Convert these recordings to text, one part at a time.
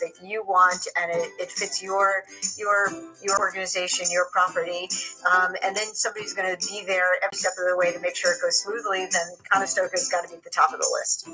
that you want, and it fits your organization, your property, and then somebody's going to be there every step of the way to make sure it goes smoothly, then Conestoga's got to be at the top of the list.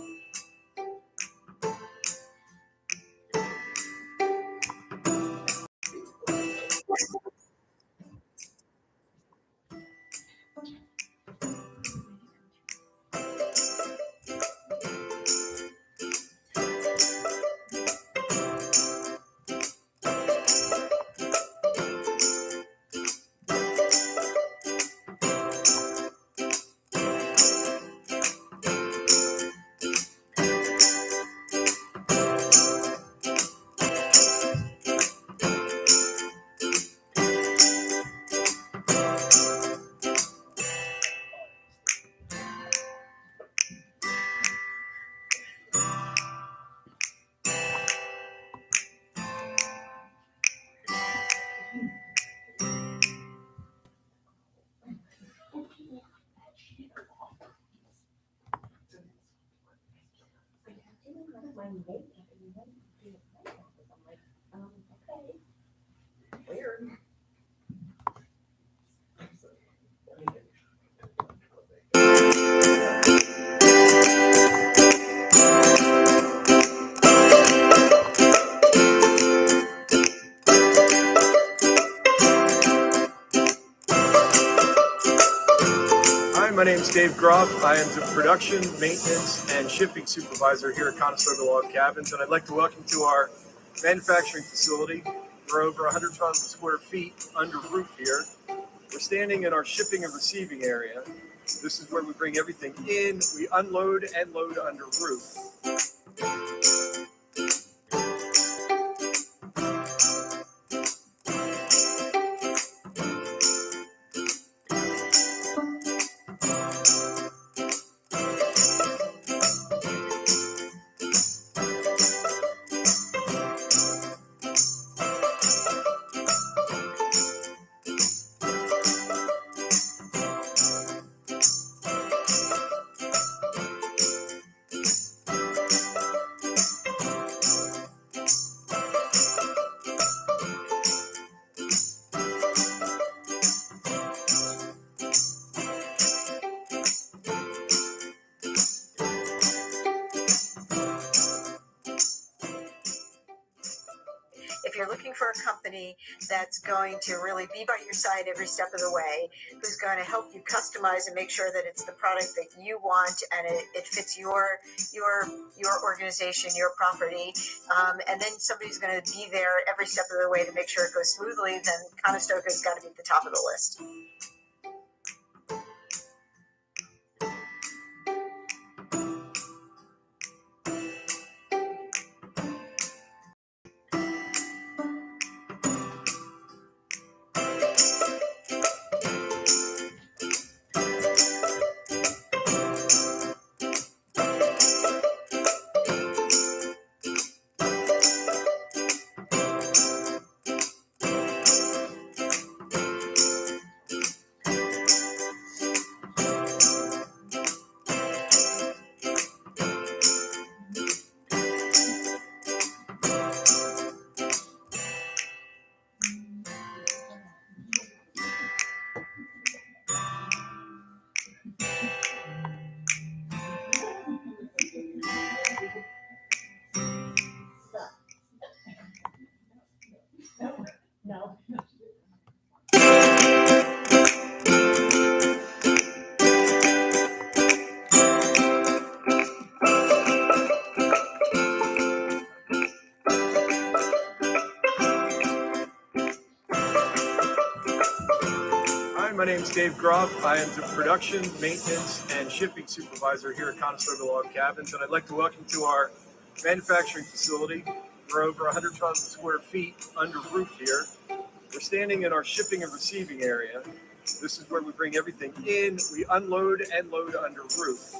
Weird. My name is Dave Groff. I am the production, maintenance, and shipping supervisor here at Conestoga Log Cabins, and I'd like to welcome to our manufacturing facility. We're over 100,000 square feet under roof here. We're standing in our shipping and receiving area. This is where we bring everything in. We unload and load under roof. If you're looking for a company that's going to really be by your side every step of the way, who's going to help you customize and make sure that it's the product that you want and it fits your organization, your property, and then somebody's going to be there every step of the way to make sure it goes smoothly, then Conestoga's got to be at the top of the list. No. Hi, my name is Dave Groff. I am the production, maintenance, and shipping supervisor here at Conestoga Log Cabins, and I'd like to welcome to our manufacturing facility. We're over 100,000 square feet under roof here. We're standing in our shipping and receiving area. This is where we bring everything in. We unload and load under roof.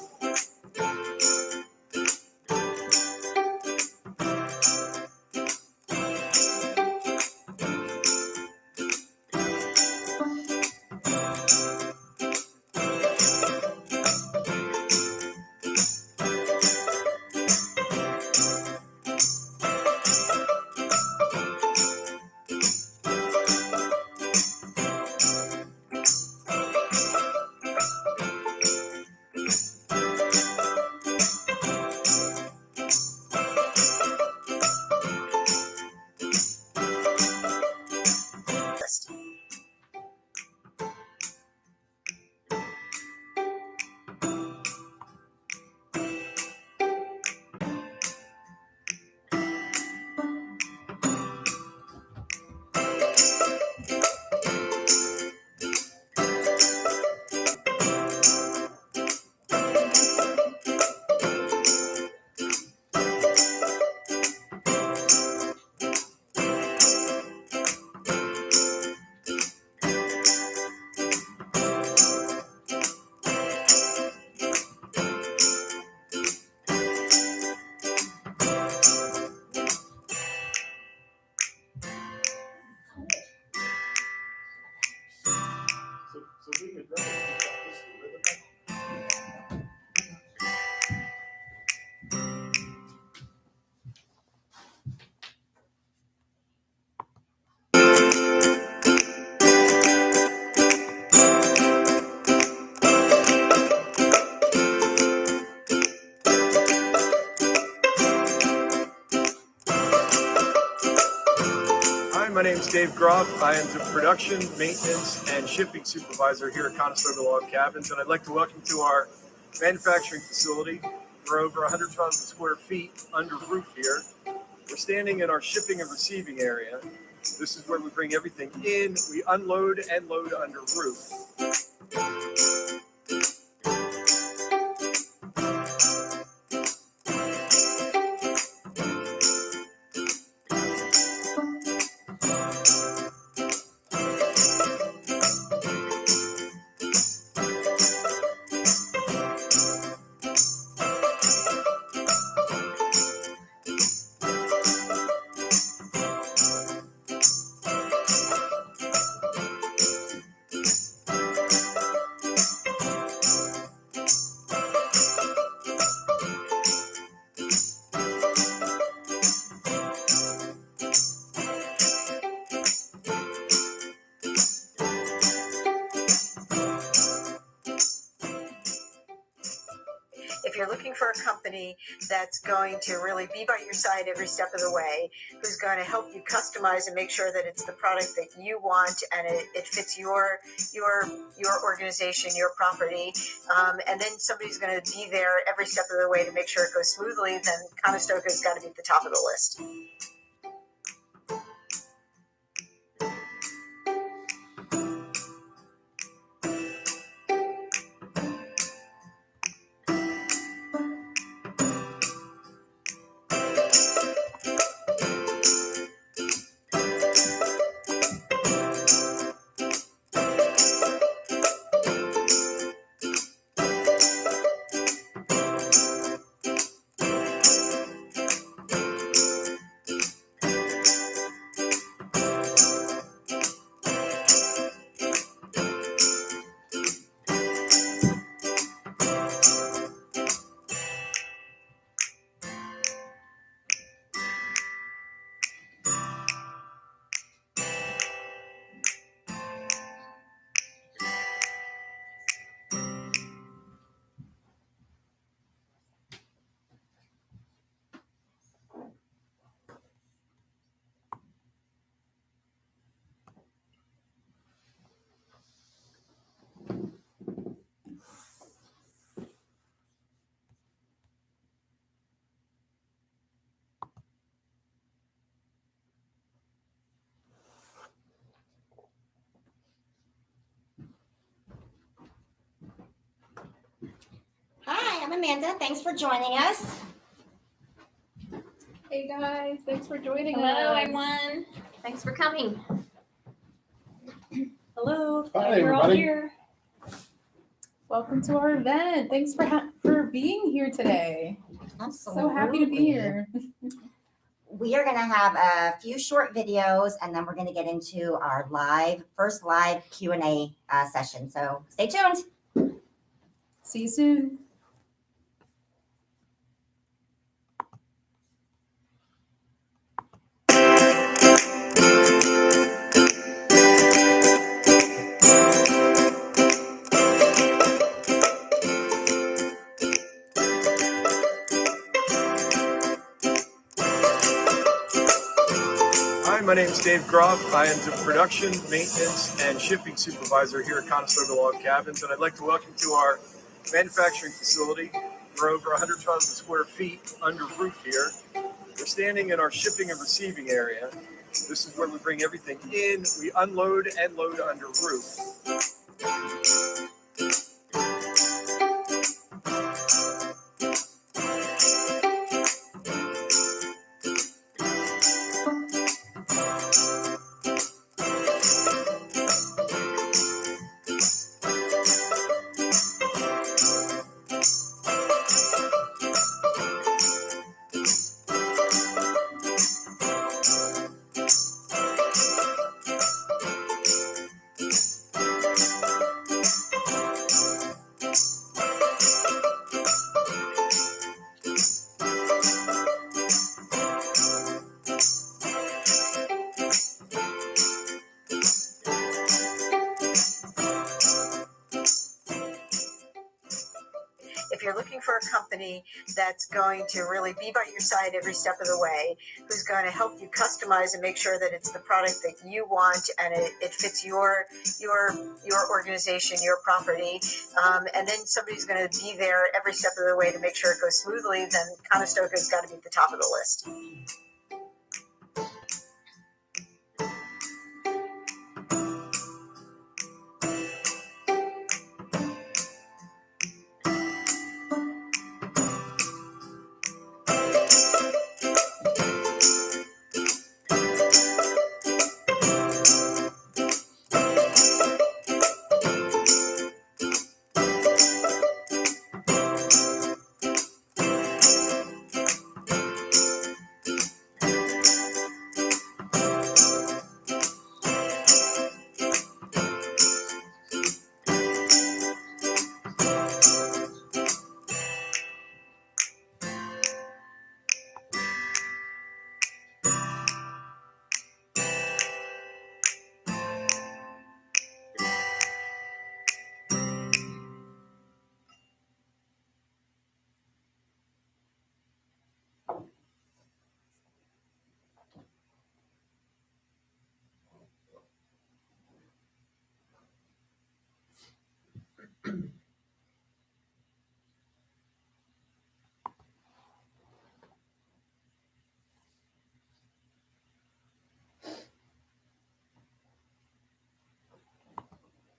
my name is Dave Groff. I am the production, maintenance, and shipping supervisor here at Conestoga Log Cabins, and I'd like to welcome to our manufacturing facility. We're over 100,000 square feet under roof here. We're standing in our shipping and receiving area. This is where we bring everything in. We unload and load under roof. If you're looking for a company that's going to really be by your side every step of the way, who's going to help you customize and make sure that it's the product that you want and it fits your organization, your property, and then somebody's going to be there every step of the way to make sure it goes smoothly, then Conestoga's got to be at the top of the list. Hi, I'm Amanda. Thanks for joining us. Hey guys, thanks for joining us. Hello, everyone. Thanks for coming. Hello. Hi, We're all everybody. here. Welcome to our event. Thanks for being here today. Absolutely. So happy to be here. We are going to have a few short videos, and then we're going to get into our first live Q&A session. So stay tuned. See you soon. Hi, my name is Dave Groff. I am the production, maintenance, and shipping supervisor here at Conestoga Log Cabins, and I'd like to welcome to our manufacturing facility. We're over 100,000 square feet under roof here. We're standing in our shipping and receiving area. This is where we bring everything in. We unload and load under roof. for a company that's going to really be by your side every step of the way, who's going to help you customize and make sure that it's the product that you want and it fits your organization, your property, and then somebody's going to be there every step of the way to make sure it goes smoothly, then Conestoga's got to be at the top of the list.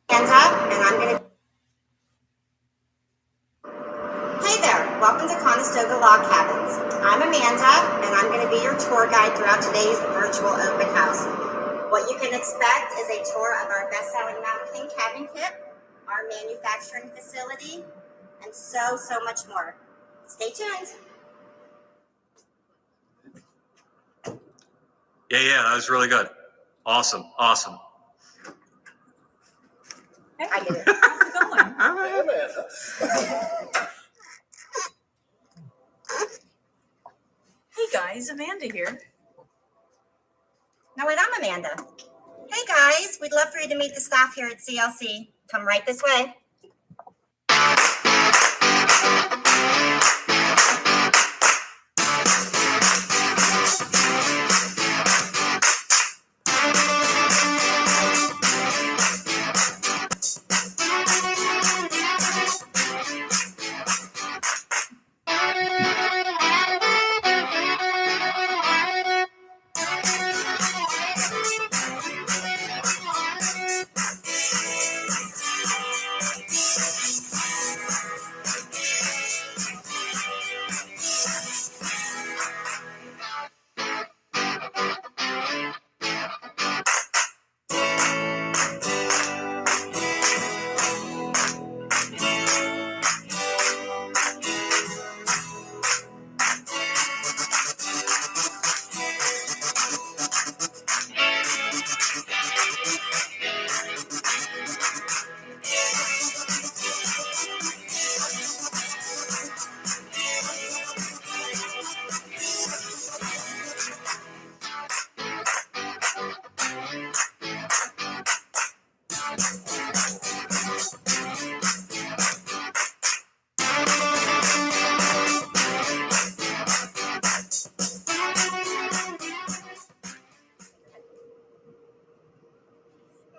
Hands up, and I'm going to. Hey there, welcome to Conestoga Log Cabins. I'm Amanda, and I'm going to be your tour guide throughout today's virtual open house. What you can expect is a tour of our best-selling Mountain King cabin kit, our manufacturing facility, and so much more. Stay tuned. Yeah, that was really good. Awesome. Hey, I did it. how's it going? Hey guys, Amanda here. No, wait, I'm Amanda. Hey guys, we'd love for you to meet the staff here at CLC. Come right this way.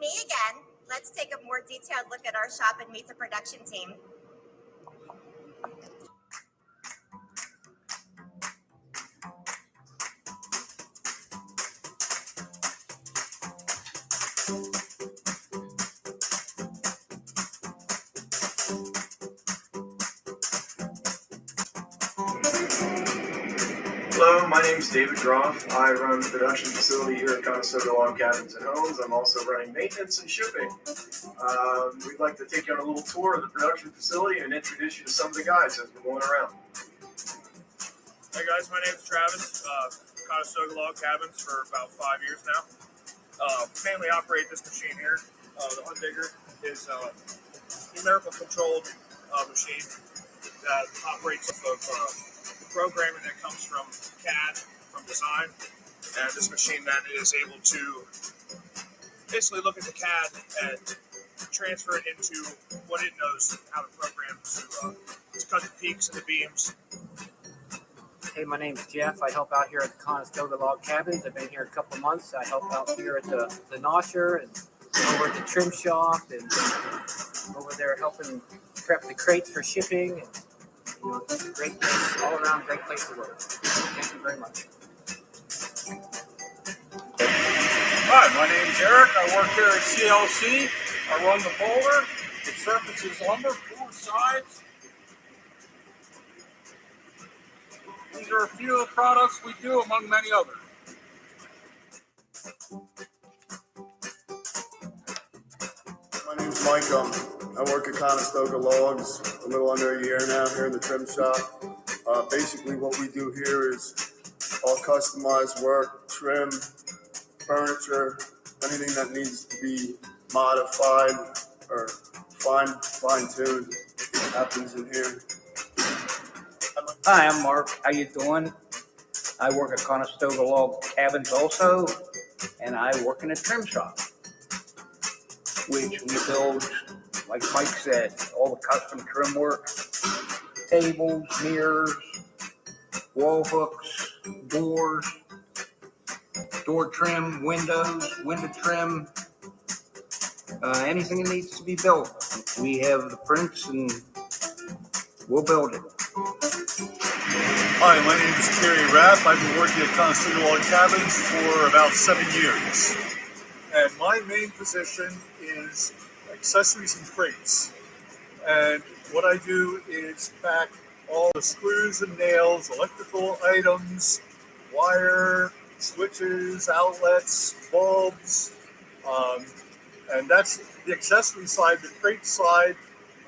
Me again. Let's take a more detailed look at our shop and meet the production team. Hello, my name is David Groff. I run the production facility here at Conestoga Log Cabins and Homes. I'm also running maintenance and shipping. We'd like to take you on a little tour of the production facility and introduce you to some of the guys as we're going around. Hey guys, my name's Travis. Conestoga Log Cabins for about 5 years now. Mainly operate this machine here. The Undigger is a numerical controlled machine that operates off of programming that comes from CAD, from design, and this machine then is able to basically look at the CAD and to transfer it into what it knows how to program to cut the peaks and the beams. Hey, my name's Jeff. I help out here at the Conestoga Log Cabins. I've been here a couple of months. I help out here at the notcher and over at the trim shop and over there helping prep the crates for shipping. And, it's a great place, all around great place to work. Thank you very much. Hi, my name's Eric. I work here at CLC. I run the boulder. It surfaces lumber, 4 sides. These are a few of the products we do, among many others. My name's Mike. I work at Conestoga Logs a little under a year now here in the trim shop. Basically what we do here is all customized work, trim, furniture, anything that needs to be modified or fine-tuned happens in here. Hi, I'm Mark. How you doing? I work at Conestoga Log Cabins also, and I work in a trim shop, which we build, like Mike said, all the custom trim work, tables, mirrors, wall hooks, doors, door trim, windows, window trim, anything that needs to be built. We have the prints and we'll build it. Hi, my name is Kerry Rapp. I've been working at Conestoga Log Cabins for about 7 years. And my main position is accessories and crates. And what I do is pack all the screws and nails, electrical items, wire, switches, outlets, bulbs, and that's the accessory side. The crate side,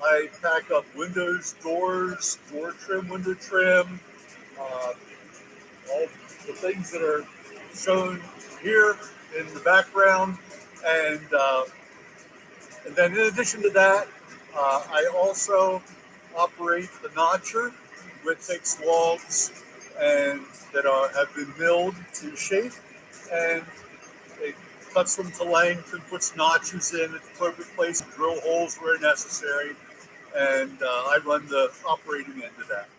I pack up windows, doors, door trim, window trim, all the things that are shown here in the background, and then in addition to that, I also operate the notcher, which takes logs and that have been milled to shape, and it cuts them to length and puts notches in at the appropriate place, drill holes where necessary, and I run the operating end of that.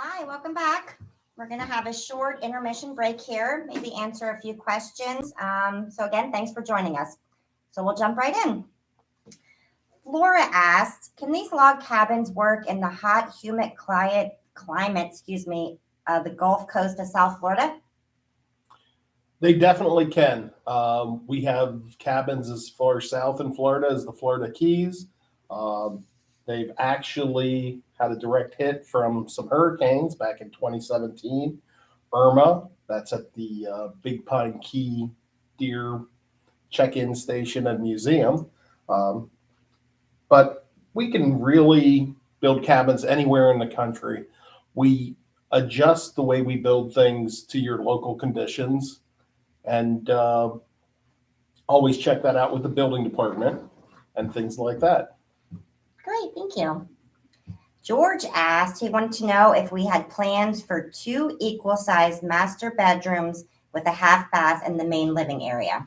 Hi, welcome back. We're going to have a short intermission break here, maybe answer a few questions. So again, thanks for joining us. So we'll jump right in. Flora asked, can these log cabins work in the hot, humid climate, the Gulf Coast of South Florida? They definitely can. We have cabins as far south in Florida as the Florida Keys. They've actually had a direct hit from some hurricanes back in 2017. Irma, that's at the Big Pine Key Deer check-in station and museum. But we can really build cabins anywhere in the country. We adjust the way we build things to your local conditions, and always check that out with the building department and things like that. Great, thank you. George asked, he wanted to know if we had plans for 2 equal-sized master bedrooms with a half bath in the main living area.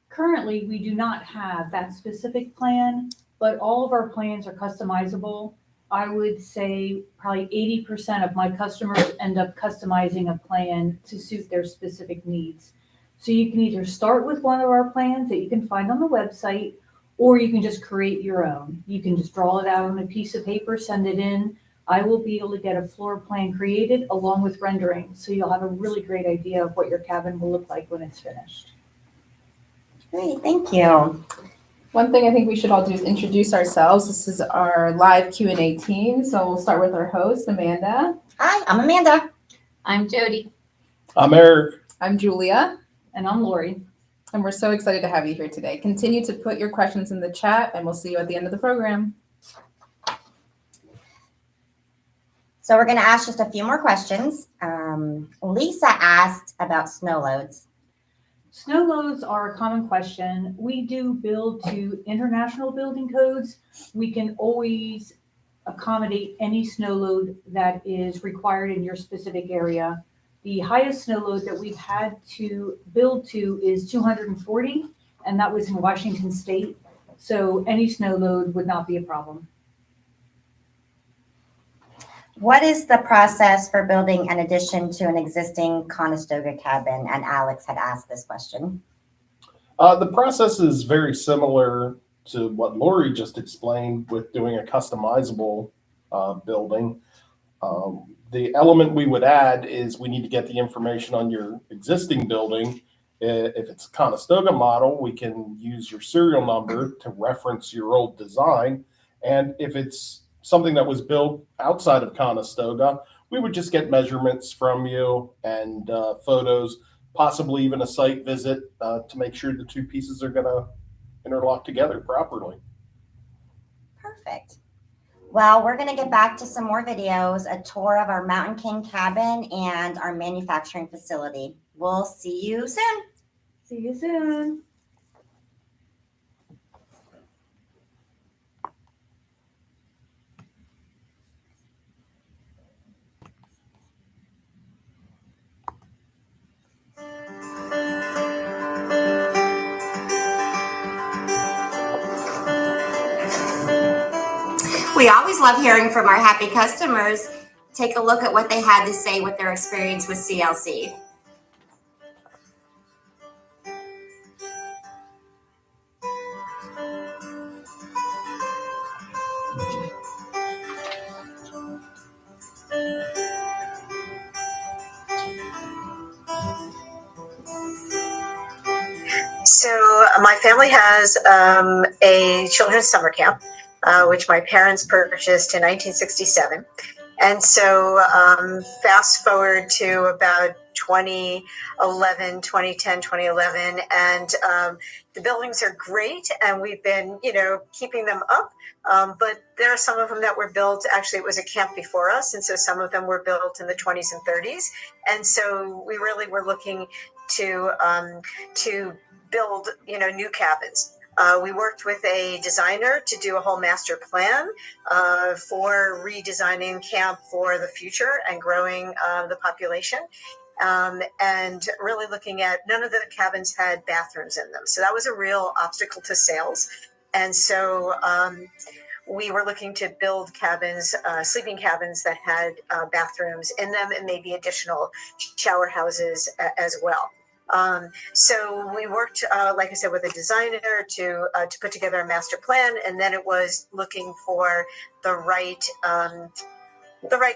Currently, we do not have that specific plan, but all of our plans are customizable. I would say probably 80% of my customers end up customizing a plan to suit their specific needs. So you can either start with one of our plans that you can find on the website, or you can just create your own. You can just draw it out on a piece of paper, send it in. I will be able to get a floor plan created along with rendering. So you'll have a really great idea of what your cabin will look like when it's finished. Great, thank you. One thing I think we should all do is introduce ourselves. This is our live Q&A team. So we'll start with our host, Amanda. Hi, I'm Amanda. I'm Jody. I'm Eric. I'm Julia. And I'm Lori. And we're so excited to have you here today. Continue to put your questions in the chat, and we'll see you at the end of the program. So we're going to ask just a few more questions. Lisa asked about snow loads. Snow loads are a common question. We do build to international building codes. We can always accommodate any snow load that is required in your specific area. The highest snow load that we've had to build to is 240, and that was in Washington State. So any snow load would not be a problem. What is the process for building an addition to an existing Conestoga cabin? And Alex had asked this question. The process is very similar to what Lori just explained with doing a customizable building. The element we would add is we need to get the information on your existing building. If it's a Conestoga model, we can use your serial number to reference your old design. And if it's something that was built outside of Conestoga, we would just get measurements from you and photos, possibly even a site visit to make sure the two pieces are going to interlock together properly. Perfect. Well, we're going to get back to some more videos, a tour of our Mountain King cabin and our manufacturing facility. We'll see you soon. See you soon. We always love hearing from our happy customers. Take a look at what they had to say with their experience with CLC. So my family has a children's summer camp, which my parents purchased in 1967. And so fast forward to about 2011, 2010, 2011, and the buildings are great, and we've been, keeping them up. But there are some of them that were built, actually it was a camp before us, and so some of them were built in the 20s and 30s. And so we really were looking to build, new cabins. We worked with a designer to do a whole master plan for redesigning camp for the future and growing the population. And really looking at, none of the cabins had bathrooms in them. So that was a real obstacle to sales. And so we were looking to build cabins, sleeping cabins that had bathrooms in them and maybe additional shower houses as well. So we worked, like I said, with a designer to put together a master plan, and then it was looking for the right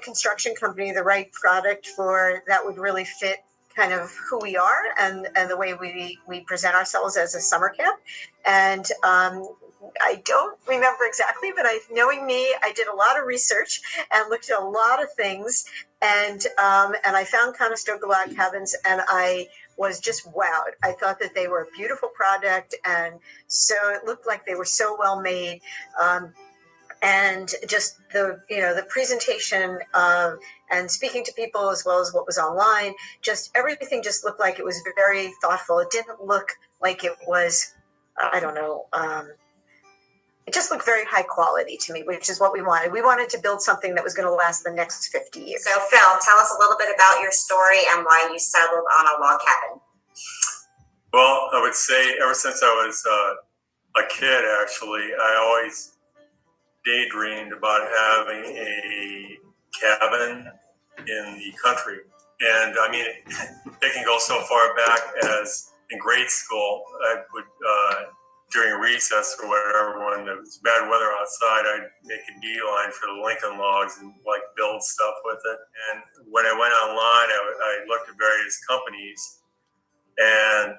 construction company, the right product that would really fit kind of who we are and the way we present ourselves as a summer camp. And I don't remember exactly, but knowing me, I did a lot of research and looked at a lot of things, and I found Conestoga Log Cabins, and I was just wowed. I thought that they were a beautiful product, and so it looked like they were so well made, and just the presentation and speaking to people as well as what was online, just everything just looked like it was very thoughtful. It didn't look like it was, I don't know. It just looked very high quality to me, which is what we wanted. We wanted to build something that was going to last the next 50 years. So Phil, tell us a little bit about your story and why you settled on a log cabin. Well, I would say ever since I was a kid, actually, I always daydreamed about having a cabin in the country. And I mean, they can go so far back as in grade school, I would, during recess or whatever, when there was bad weather outside, I'd make a beeline for the Lincoln logs and build stuff with it. And when I went online, I looked at various companies, and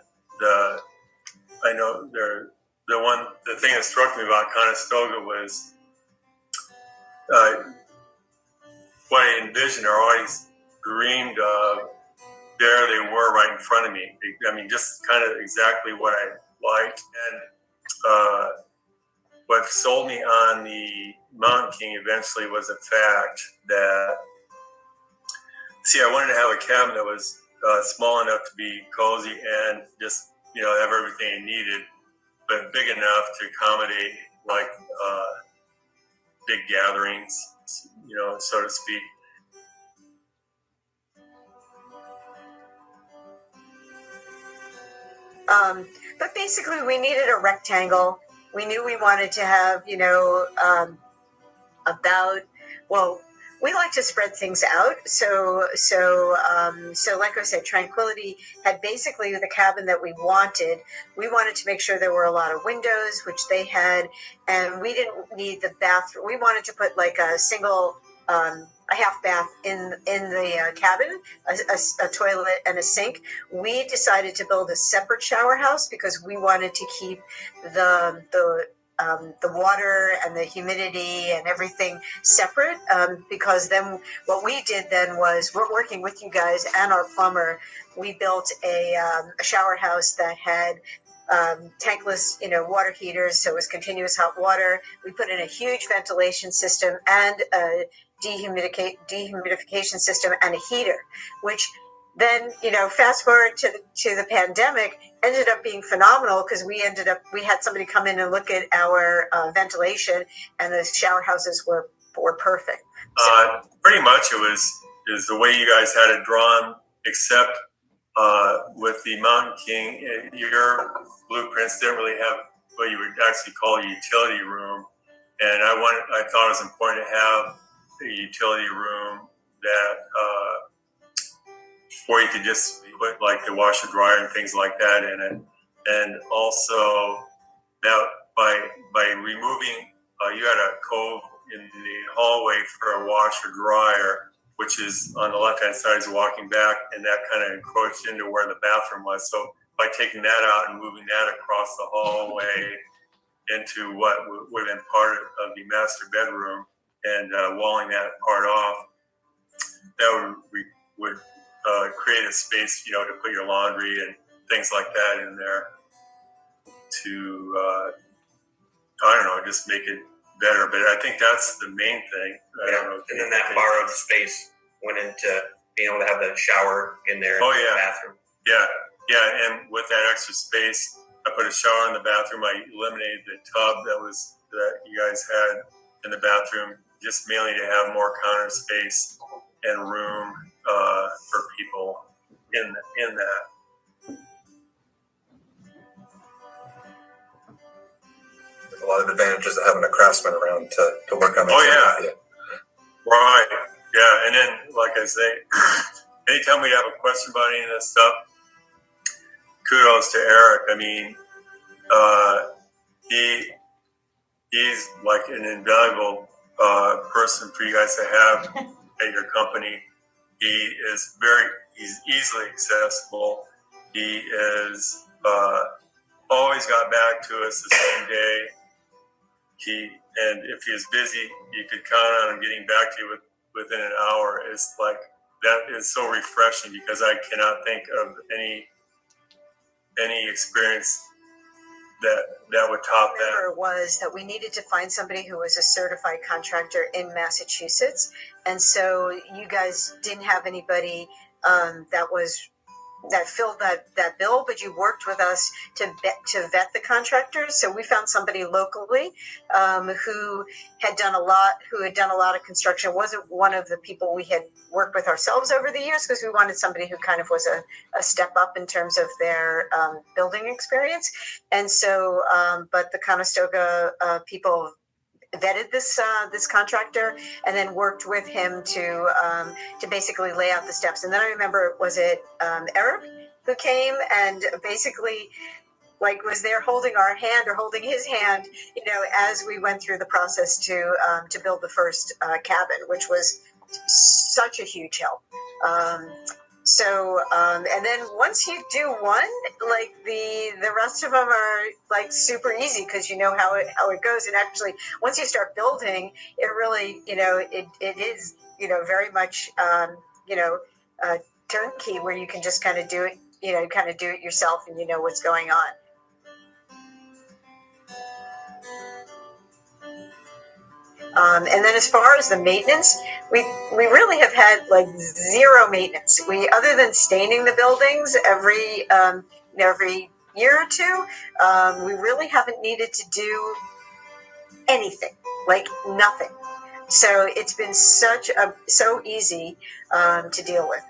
I know the thing that struck me about Conestoga was what I envisioned or always dreamed of there they were right in front of me. I mean, just kind of exactly what I liked. And what sold me on the Mountain King eventually was the fact that, see, I wanted to have a cabin that was small enough to be cozy and just, have everything I needed, but big enough to accommodate like big gatherings, so to speak. But basically, we needed a rectangle. We knew we wanted to have, we like to spread things out. So like I said, Tranquility had basically the cabin that we wanted. We wanted to make sure there were a lot of windows, which they had, and we didn't need the bathroom. We wanted to put like a single, a half bath in the cabin, a toilet and a sink. We decided to build a separate shower house because we wanted to keep the water and the humidity and everything separate, because then what we did then was, we're working with you guys and our plumber. We built a shower house that had tankless, water heaters, so it was continuous hot water. We put in a huge ventilation system and a dehumidification system and a heater, which then, fast forward to the pandemic, ended up being phenomenal because we had somebody come in and look at our ventilation, and the shower houses were perfect. Pretty much is the way you guys had it drawn, except with the Mountain King, your blueprints didn't really have what you would actually call a utility room, and I thought it was important to have a utility room that where you could just put like the washer dryer and things like that in it. And also that by removing, you had a cove in the hallway for a washer dryer, which is on the left-hand side as you're walking back, and that kind of encroached into where the bathroom was. So by taking that out and moving that across the hallway into what would have been part of the master bedroom and walling that part off, that would create a space, to put your laundry and things like that in there to, just make it better. But I think that's the main thing. I don't know. And then that borrowed space went into being able to have the shower in there. Oh, in yeah. The bathroom. Yeah. And with that extra space, I put a shower in the bathroom. I eliminated the tub that you guys had in the bathroom, just mainly to have more counter space and room for people in that. There's a lot of advantages of having a craftsman around to work on it. Oh, yeah. Right. Yeah. And then, like I say, anytime we have a question about any of this stuff, kudos to Eric. I mean, he's like an invaluable person for you guys to have at your company. He's easily accessible. He is always got back to us the same day. And if he is busy, you could count on him getting back to you within an hour. It's like, that is so refreshing, because I cannot think of any experience that would top that. It was that we needed to find somebody who was a certified contractor in Massachusetts, and so you guys didn't have anybody that filled that bill, but you worked with us to vet the contractors. So we found somebody locally who had done a lot of construction. Wasn't one of the people we had worked with ourselves over the years, because we wanted somebody who kind of was a step up in terms of their building experience. And so, but the Conestoga people vetted this contractor and then worked with him to basically lay out the steps. And then I remember, was it Eric who came and basically was there holding our hand or holding his hand, as we went through the process to build the first cabin, which was such a huge help. And then once you do one, the rest of them are super easy, because you know how it goes. And actually, once you start building, it really, it is, very much, turnkey where you can just kind of do it, kind of do it yourself and you know what's going on. And then as far as the maintenance, we really have had like zero maintenance. Other than staining the buildings every year or two, we really haven't needed to do anything, like nothing. So it's been so easy to deal with.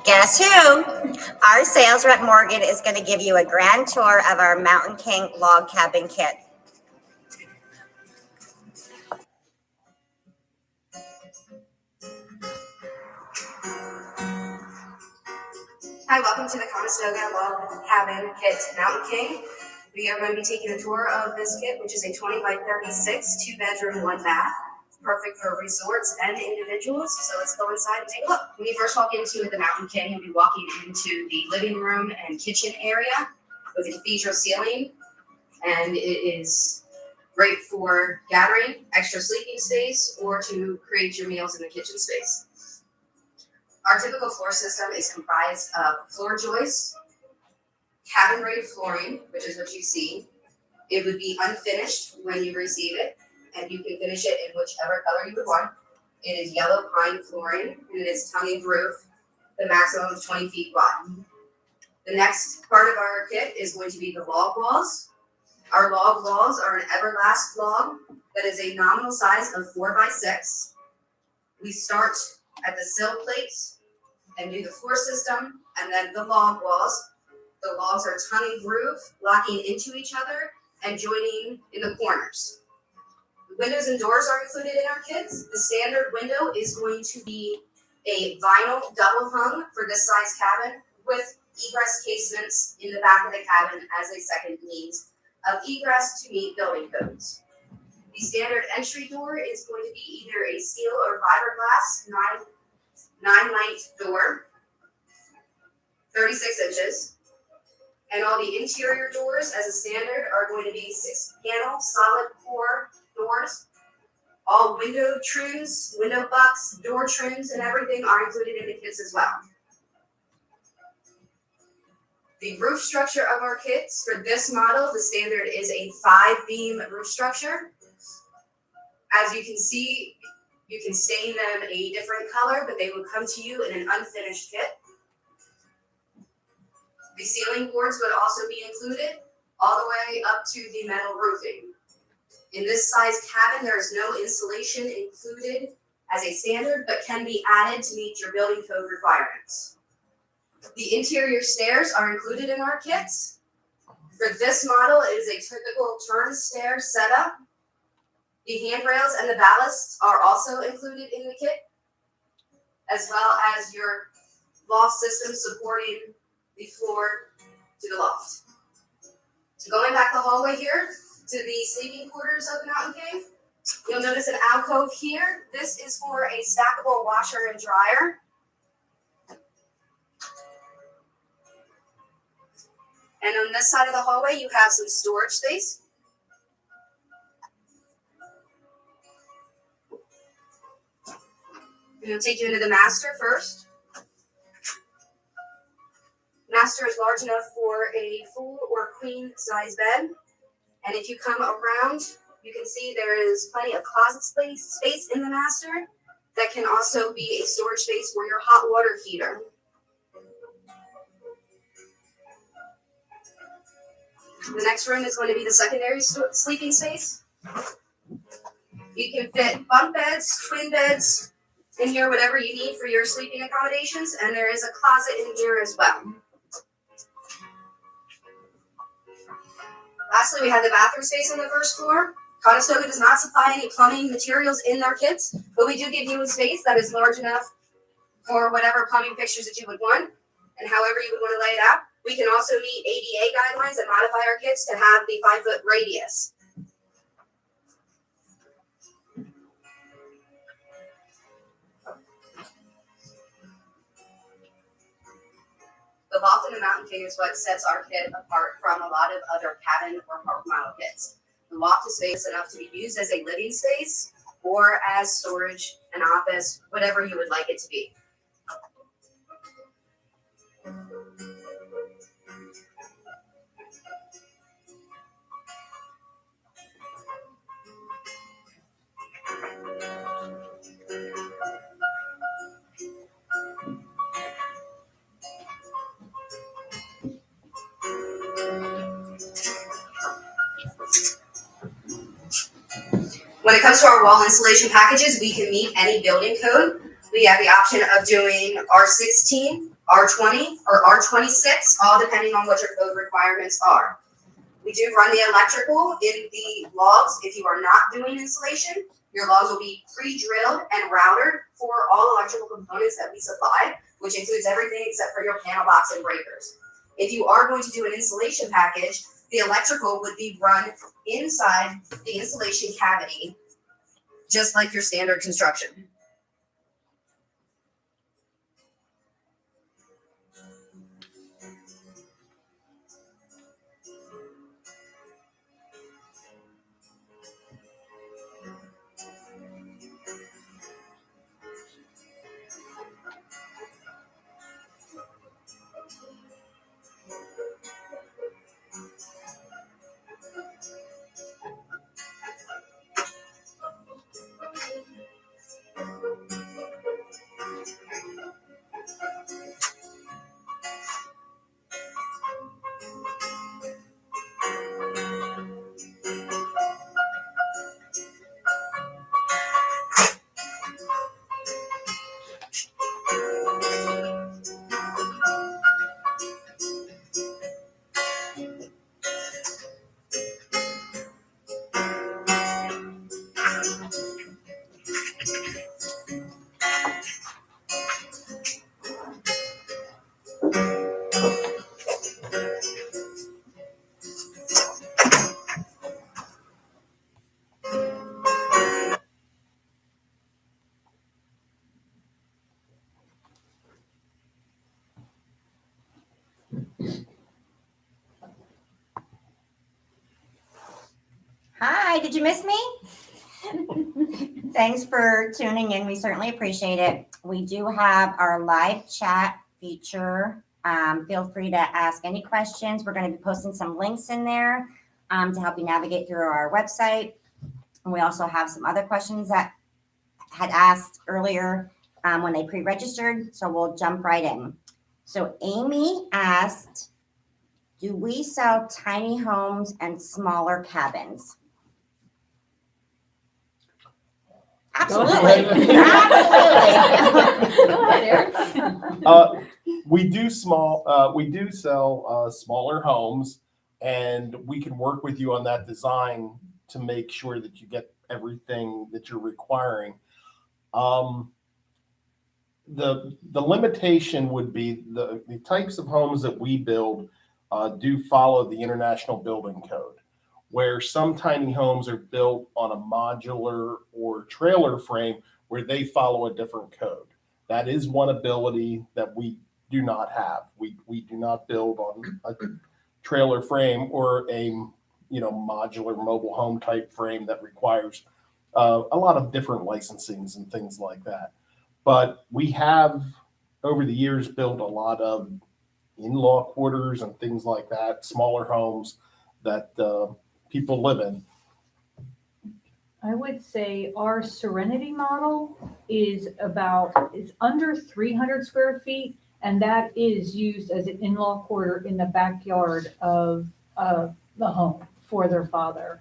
Guess who? Our sales rep Morgan is going to give you a grand tour of our Mountain King log cabin kit. Hi, welcome to the Conestoga Log Cabin Kit Mountain King. We are going to be taking a tour of this kit, which is a 20 by 36, 2-bedroom, 1 bath. Perfect for resorts and individuals. So let's go inside and take a look. When you first walk into the Mountain King, you'll be walking into the living room and kitchen area with a cathedral ceiling. And it is great for gathering extra sleeping space or to create your meals in the kitchen space. Our typical floor system is comprised of floor joists, cabin-rated flooring, which is what you see. It would be unfinished when you receive it, and you can finish it in whichever color you would want. It is yellow pine flooring, and it is tongue roof, the maximum of 20 feet wide. The next part of our kit is going to be the log walls. Our log walls are an Everlast log that is a nominal size of 4 by 6. We start at the sill plates and do the floor system, and then the log walls. The logs are tongue groove, locking into each other and joining in the corners. The windows and doors are included in our kits. The standard window is going to be a vinyl double hung for this size cabin with egress casements in the back of the cabin as a second means of egress to meet building codes. The standard entry door is going to be either a steel or fiberglass 9-light door, 36 inches. And all the interior doors, as a standard, are going to be 6-panel solid core doors. All window trims, window bucks, door trims, and everything are included in the kits as well. The roof structure of our kits, for this model, the standard is a 5-beam roof structure. As you can see, you can stain them a different color, but they will come to you in an unfinished kit. The ceiling boards would also be included, all the way up to the metal roofing. In this size cabin, there is no insulation included as a standard, but can be added to meet your building code requirements. The interior stairs are included in our kits. For this model, it is a typical turn stair setup. The handrails and the ballasts are also included in the kit, as well as your loft system supporting the floor to the loft. So going back the hallway here to the sleeping quarters of the Mountain King, you'll notice an alcove here. This is for a stackable washer and dryer. And on this side of the hallway, you have some storage space. I'm going to take you into the master first. Master is large enough for a full or queen size bed. And if you come around, you can see there is plenty of closet space in the master that can also be a storage space for your hot water heater. The next room is going to be the secondary sleeping space. You can fit bunk beds, twin beds in here, whatever you need for your sleeping accommodations, and there is a closet in here as well. Lastly, we have the bathroom space on the first floor. Conestoga does not supply any plumbing materials in their kits, but we do give you a space that is large enough for whatever plumbing fixtures that you would want and however you would want to lay it out. We can also meet ADA guidelines and modify our kits to have the 5-foot radius. The loft in the Mountain King is what sets our kit apart from a lot of other cabin or park model kits. The loft is spacious enough to be used as a living space or as storage, an office, whatever you would like it to be. When it comes to our wall insulation packages, we can meet any building code. We have the option of doing R16, R20, or R26, all depending on what your code requirements are. We do run the electrical in the logs. If you are not doing insulation, your logs will be pre-drilled and routed for all electrical components that we supply, which includes everything except for your panel box and breakers. If you are going to do an insulation package, the electrical would be run inside the insulation cavity, just like your standard construction. Hi, did you miss me? Thanks for tuning in. We certainly appreciate it. We do have our live chat feature. Feel free to ask any questions. We're going to be posting some links in there to help you navigate through our website. And we also have some other questions that had asked earlier when they pre-registered. So we'll jump right in. So Amy asked, do we sell tiny homes and smaller cabins? Absolutely. Absolutely. We do sell smaller homes, and we can work with you on that design to make sure that you get everything that you're requiring. The limitation would be the types of homes that we build do follow the International Building Code, where some tiny homes are built on a modular or trailer frame where they follow a different code. That is one ability that we do not have. We do not build on a trailer frame or a modular mobile home type frame that requires a lot of different licensings and things like that. But we have over the years built a lot of in-law quarters and things like that, smaller homes that people live in. I would say our Serenity model is under 300 square feet, and that is used as an in-law quarter in the backyard of the home for their father.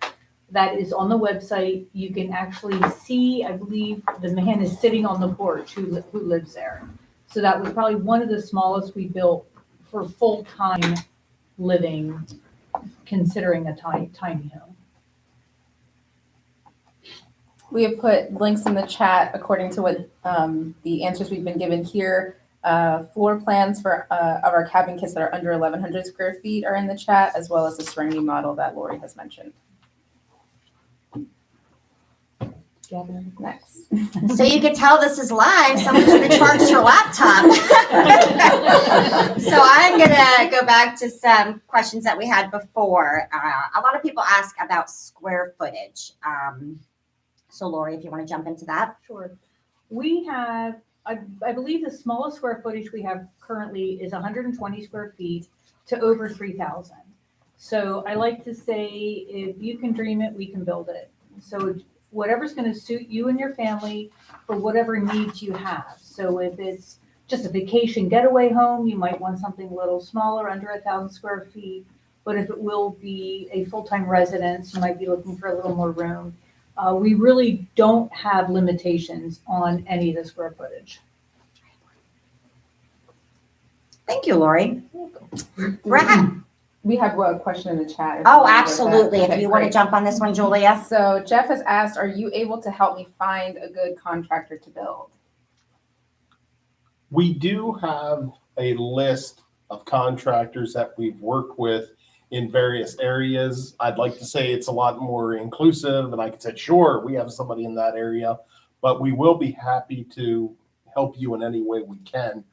That is on the website. You can actually see, I believe the man is sitting on the porch who lives there. So that was probably one of the smallest we built for full-time living, considering a tiny home. We have put links in the chat according to what the answers we've been given here. Floor plans for of our cabin kits that are under 1,100 square feet are in the chat, as well as the Serenity model that Lori has mentioned. Next. So you can tell this is live. Someone should have charged your laptop. So I'm gonna go back to some questions that we had before. A lot of people ask about square footage. So Lori, if you want to jump into that. Sure. We have, I believe the smallest square footage we have currently is 120 square feet to over 3,000. So I like to say, if you can dream it, we can build it. So whatever's going to suit you and your family for whatever needs you have. So if it's just a vacation getaway home, you might want something a little smaller, under 1,000 square feet. But if it will be a full-time residence, you might be looking for a little more room. We really don't have limitations on any of the square footage. Thank you, Lori. Brad. We have a question in the chat. Oh, absolutely. If you want to great. jump on this one, Julia. So Jeff has asked, are you able to help me find a good contractor to build? We do have a list of contractors that we've worked with in various areas. I'd like to say it's a lot more inclusive, and I could say, sure, we have somebody in that area, but we will be happy to help you in any way we can.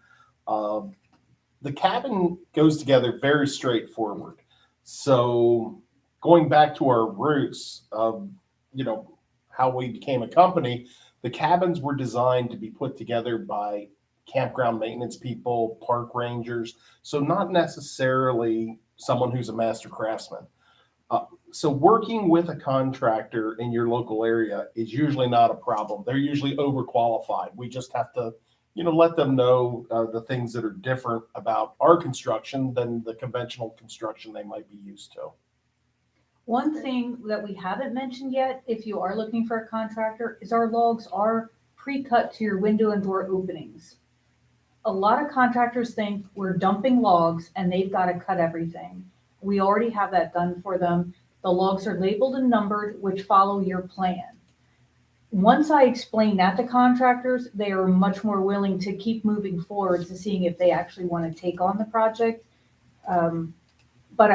The cabin goes together very straightforward. So going back to our roots of, how we became a company, the cabins were designed to be put together by campground maintenance people, park rangers. So not necessarily someone who's a master craftsman. So working with a contractor in your local area is usually not a problem. They're usually overqualified. We just have to let them know the things that are different about our construction than the conventional construction they might be used to. One thing that we haven't mentioned yet, if you are looking for a contractor, is our logs are pre-cut to your window and door openings. A lot of contractors think we're dumping logs and they've got to cut everything. We already have that done for them. The logs are labeled and numbered, which follow your plan. Once I explain that to contractors, they are much more willing to keep moving forward to seeing if they actually want to take on the project. But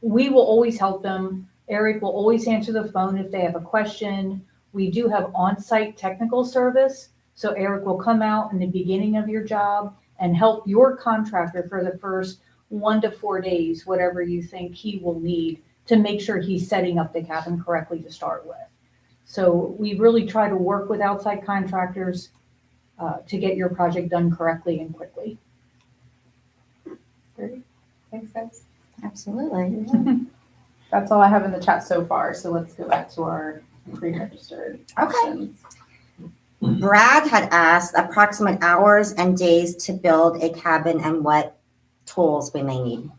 we will always help them. Eric will always answer the phone if they have a question. We do have on-site technical service. So Eric will come out in the beginning of your job and help your contractor for the first 1 to 4 days, whatever you think he will need to make sure he's setting up the cabin correctly to start with. So we really try to work with outside contractors to get your project done correctly and quickly. Great. Thanks, guys. Absolutely. That's all I have in the chat so far. So let's go back to our pre-registered questions. Brad had asked approximate hours and days to build a cabin and what tools we may need.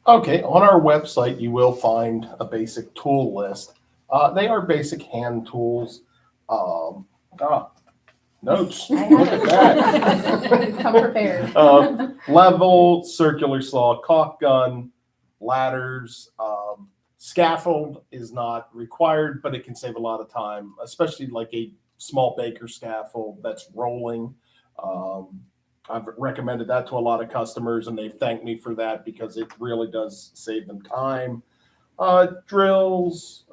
Okay, on our website, you will find a basic tool list. They are basic hand tools. Notes. Look at that. Come prepared. Level, circular saw, caulk gun, ladders. Scaffold is not required, but it can save a lot of time, especially like a small baker scaffold that's rolling. I've recommended that to a lot of customers, and they've thanked me for that because it really does save them time. Drills,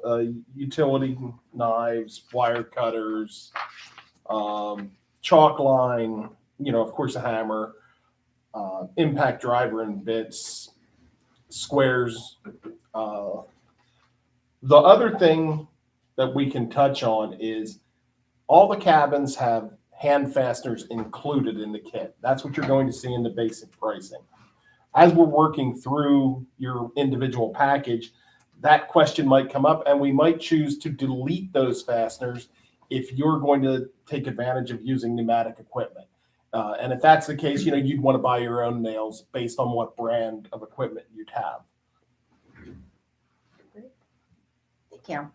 utility knives, wire cutters, chalk line, of course, a hammer, impact driver and bits, squares. The other thing that we can touch on is all the cabins have hand fasteners included in the kit. That's what you're going to see in the basic pricing. As we're working through your individual package, that question might come up, and we might choose to delete those fasteners if you're going to take advantage of using pneumatic equipment. And if that's the case, you'd want to buy your own nails based on what brand of equipment you'd have. Thank you.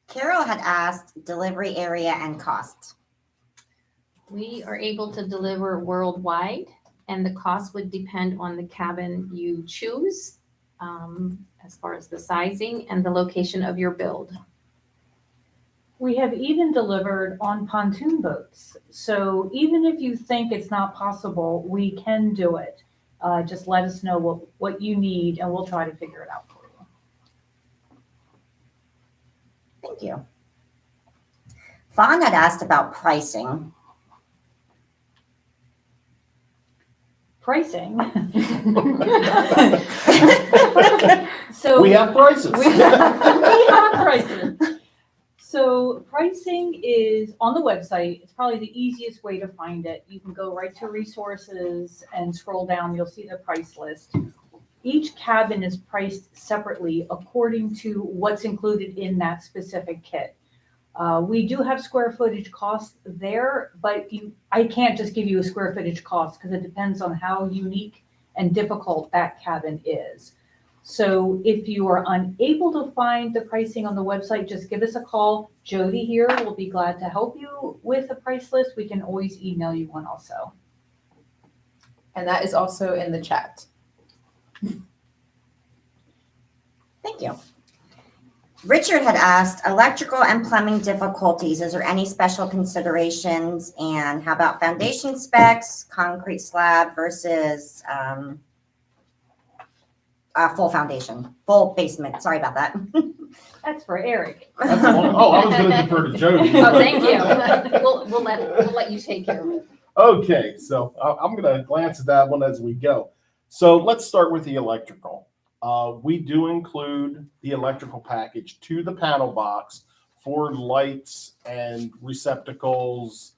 Carol had asked delivery area and cost. We are able to deliver worldwide, and the cost would depend on the cabin you choose, as far as the sizing and the location of your build. We have even delivered on pontoon boats. So even if you think it's not possible, we can do it. Just let us know what you need, and we'll try to figure it out for you. Thank you. Fawn had asked about pricing. Pricing. So We have prices. We have prices. So pricing is on the website. It's probably the easiest way to find it. You can go right to resources and scroll down. You'll see the price list. Each cabin is priced separately according to what's included in that specific kit. We do have square footage costs there, but I can't just give you a square footage cost because it depends on how unique and difficult that cabin is. So if you are unable to find the pricing on the website, just give us a call. Jody here will be glad to help you with a price list. We can always email you one also. And that is also in the chat. Thank you. Richard had asked, electrical and plumbing difficulties, is there any special considerations? And how about foundation specs, concrete slab versus full foundation, full basement? Sorry about that. That's for Eric. I was going to defer to Jody. Oh, thank you. We'll let you take care of it. Okay, so I'm going to glance at that one as we go. So let's start with the electrical. We do include the electrical package to the panel box for lights and receptacles.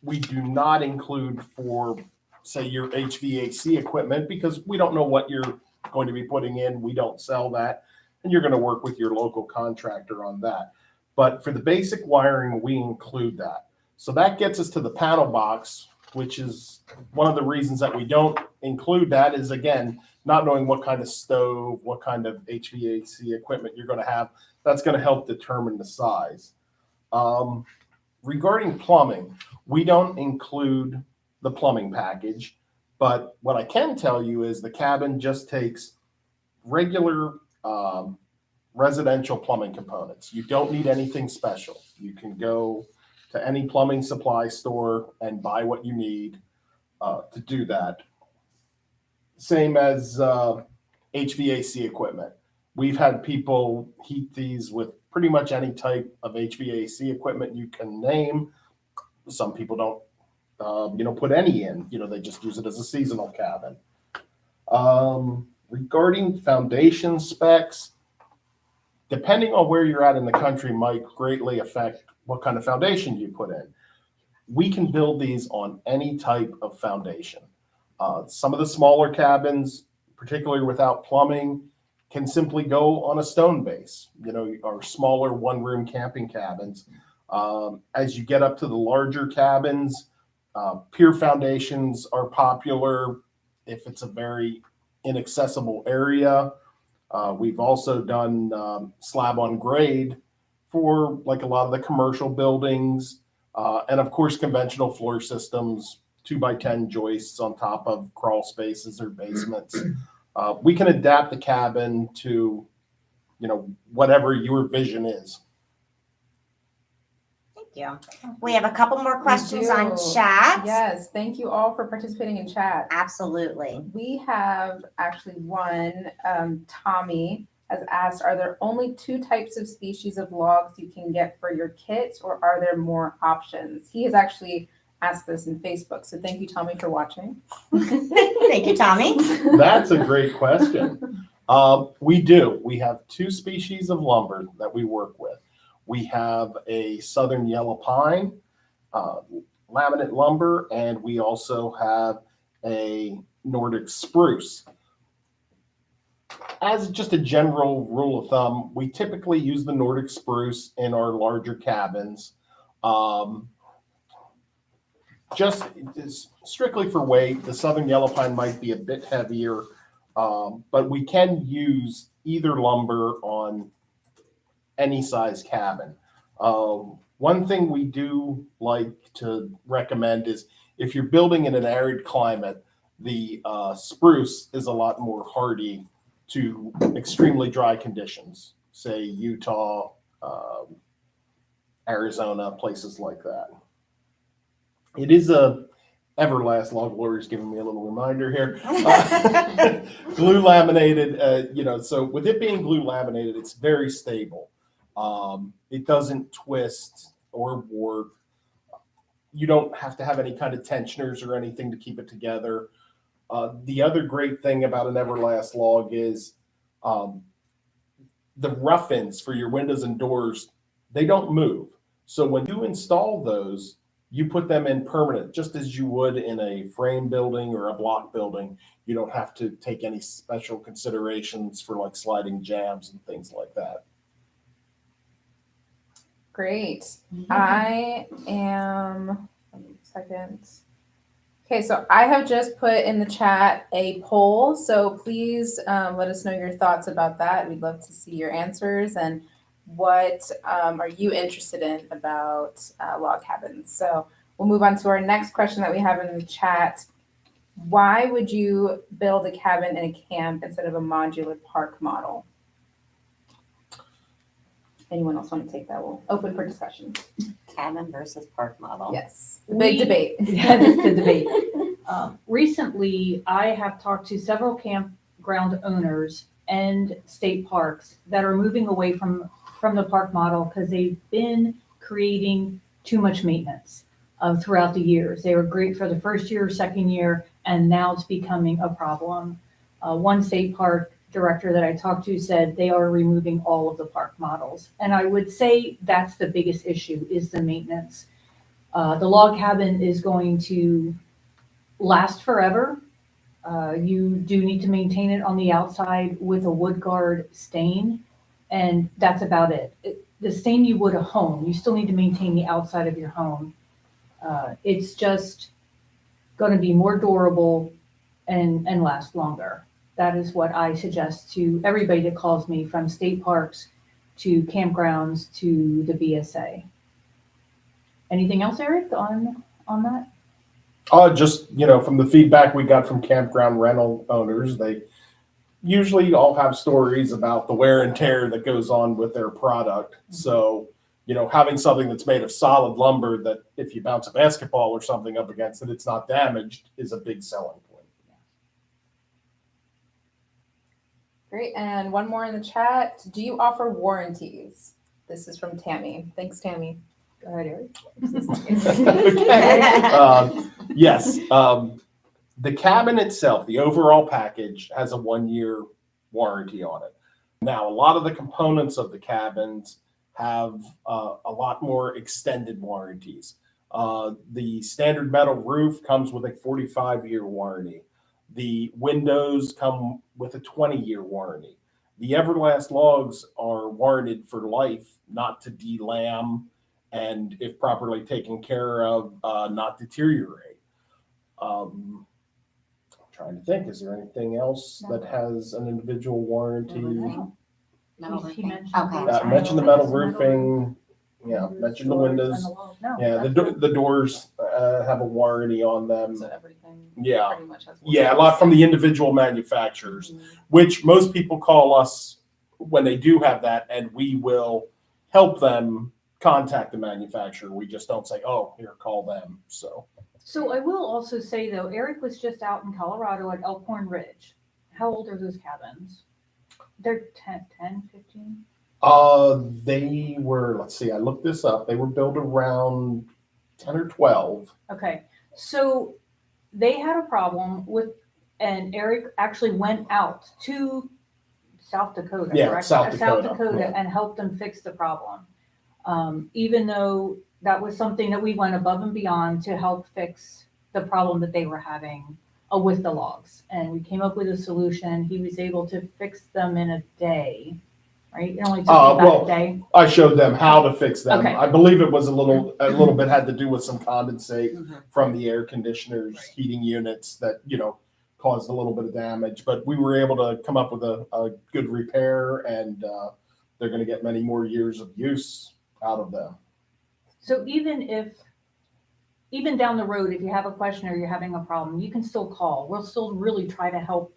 We do not include for, say, your HVAC equipment because we don't know what you're going to be putting in. We don't sell that, and you're going to work with your local contractor on that. But for the basic wiring, we include that. So that gets us to the panel box, which is one of the reasons that we don't include that is, again, not knowing what kind of stove, what kind of HVAC equipment you're going to have. That's going to help determine the size. Regarding plumbing, we don't include the plumbing package, but what I can tell you is the cabin just takes regular residential plumbing components. You don't need anything special. You can go to any plumbing supply store and buy what you need to do that. Same as HVAC equipment. We've had people heat these with pretty much any type of HVAC equipment you can name. Some people don't, put any in. They just use it as a seasonal cabin. Regarding foundation specs, depending on where you're at in the country might greatly affect what kind of foundation you put in. We can build these on any type of foundation. Some of the smaller cabins, particularly without plumbing, can simply go on a stone base, or smaller one-room camping cabins. As you get up to the larger cabins, pier foundations are popular if it's a very inaccessible area. We've also done slab on grade for like a lot of the commercial buildings, and of course conventional floor systems, 2x10 joists on top of crawl spaces or basements. We can adapt the cabin to, whatever your vision is. Thank you. We have a couple more questions on chat. Yes, thank you all for participating in chat. Absolutely. We have actually one, Tommy has asked, are there only 2 types of species of logs you can get for your kit, or are there more options? He has actually asked this in Facebook, so thank you, Tommy, for watching. Thank you, Tommy. That's a great question. We do. We have 2 species of lumber that we work with. We have a southern yellow pine, laminate lumber, and we also have a Nordic spruce. As just a general rule of thumb, we typically use the Nordic spruce in our larger cabins. Just strictly for weight, the southern yellow pine might be a bit heavier, but we can use either lumber on any size cabin. One thing we do like to recommend is if you're building in an arid climate, the spruce is a lot more hardy to extremely dry conditions, say Utah, Arizona, places like that. It is a Everlast log lawyer is giving me a little reminder here. Glue laminated, so with it being glue laminated, it's very stable. It doesn't twist or warp. you don't have to have any kind of tensioners or anything to keep it together. The other great thing about an Everlast log is the rough-ins for your windows and doors, they don't move. So when you install those, you put them in permanent, just as you would in a frame building or a block building. You don't have to take any special considerations for like sliding jambs and things like that. Great. I am, second. Okay, so I have just put in the chat a poll. So please let us know your thoughts about that. We'd love to see your answers and what are you interested in about log cabins. So we'll move on to our next question that we have in the chat. Why would you build a cabin in a camp instead of a modular park model? Anyone else want to take that? We'll open for discussion. Cabin versus park model. Yes, the big debate. Yeah, that's the debate. Recently, I have talked to several campground owners and state parks that are moving away from the park model because they've been creating too much maintenance throughout the years. They were great for the first year, second year, and now it's becoming a problem. One state park director that I talked to said they are removing all of the park models. And I would say that's the biggest issue is the maintenance. The log cabin is going to last forever. You do need to maintain it on the outside with a wood guard stain, and that's about it. The same you would a home. You still need to maintain the outside of your home. It's just going to be more durable and last longer. That is what I suggest to everybody that calls me, from state parks to campgrounds to the BSA. Anything else, Eric, on that? Just, from the feedback we got from campground rental owners, they usually all have stories about the wear and tear that goes on with their product. Mm-hmm. So, having something that's made of solid lumber that if you bounce a basketball or something up against it, it's not damaged, is a big selling point. Great. And one more in the chat. Do you offer warranties? This is from Tammy. Thanks, Tammy. Go ahead, Eric. Okay. Yes. The cabin itself, the overall package, has a 1-year warranty on it. Now, a lot of the components of the cabins have a lot more extended warranties. The standard metal roof comes with a 45-year warranty. The windows come with a 20-year warranty. The Everlast logs are warranted for life, not to delam, and if properly taken care of, not deteriorate. I'm trying to think, is there anything else that has an individual warranty? Metal roofing. I mentioned the metal roofing. Yeah, mentioned the windows. The doors have a warranty on them. So everything pretty much has a lot from the individual manufacturers, which most people call us when they do have that, and we will help them contact the manufacturer. We just don't say, oh, here, call them. So I will also say, though, Eric was just out in Colorado at Elkhorn Ridge. How old are those cabins? They're 10, 15? They were, let's see, I looked this up. They were built around 10 or 12. Okay. So they had a problem with, and Eric actually went out to South Dakota, correct? South Dakota, and helped them fix the problem. Even though that was something that we went above and beyond to help fix the problem that they were having with the logs. And we came up with a solution. He was able to fix them in a day. Right? It only took about a day. I showed them how to fix them. Okay. I believe it was a little bit had to do with some condensate from the air conditioners, heating units that, caused a little bit of damage. But we were able to come up with a good repair, and they're going to get many more years of use out of them. So even down the road, if you have a question or you're having a problem, you can still call. We'll still really try to help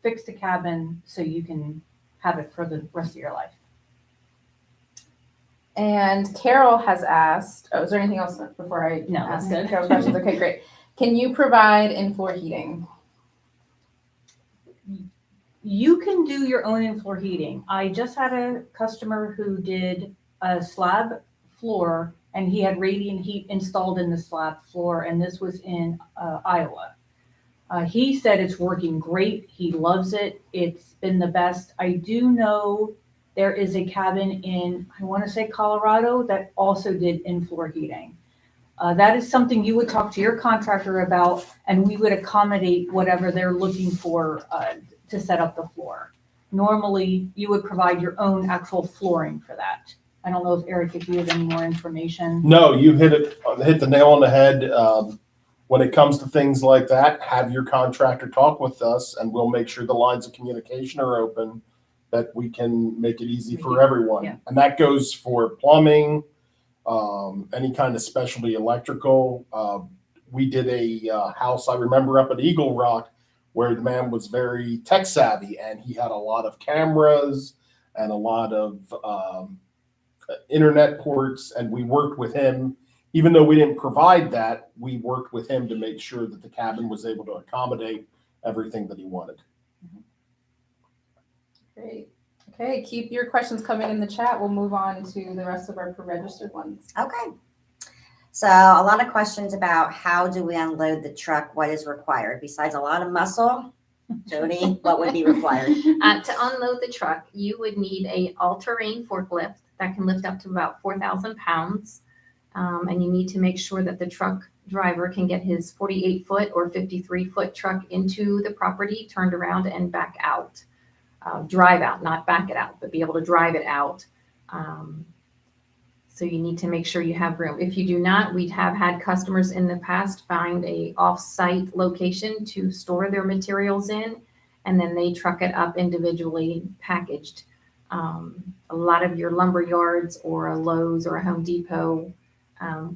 fix the cabin so you can have it for the rest of your life. And Carol has asked, is there anything else before I ask Carol's questions? Okay, great. Can you provide in-floor heating? You can do your own in-floor heating. I just had a customer who did a slab floor and he had radiant heat installed in the slab floor, and this was in Iowa. He said it's working great. He loves it. It's been the best. I do know there is a cabin in, I want to say Colorado, that also did in-floor heating. That is something you would talk to your contractor about, and we would accommodate whatever they're looking for to set up the floor. Normally, you would provide your own actual flooring for that. I don't know if Eric, if you have any more information. No, you hit the nail on the head. When it comes to things like that, have your contractor talk with us, and we'll make sure the lines of communication are open, that we can make it easy for everyone. Yeah. And that goes for plumbing, any kind of specialty electrical. We did a house, I remember, up at Eagle Rock, where the man was very tech savvy, and he had a lot of cameras and a lot of internet ports, and we worked with him. Even though we didn't provide that, we worked with him to make sure that the cabin was able to accommodate everything that he wanted. Great. Okay, keep your questions coming in the chat. We'll move on to the rest of our pre-registered ones. Okay. So a lot of questions about how do we unload the truck? What is required? Besides a lot of muscle, Jody, what would be required? To unload the truck, you would need a all-terrain forklift that can lift up to about 4,000 pounds. And you need to make sure that the truck driver can get his 48-foot or 53-foot truck into the property, turned around and back out. Drive out, not back it out, but be able to drive it out. So you need to make sure you have room. If you do not, we have had customers in the past find a off-site location to store their materials in, and then they truck it up individually packaged. A lot of your lumber yards or a Lowe's or a Home Depot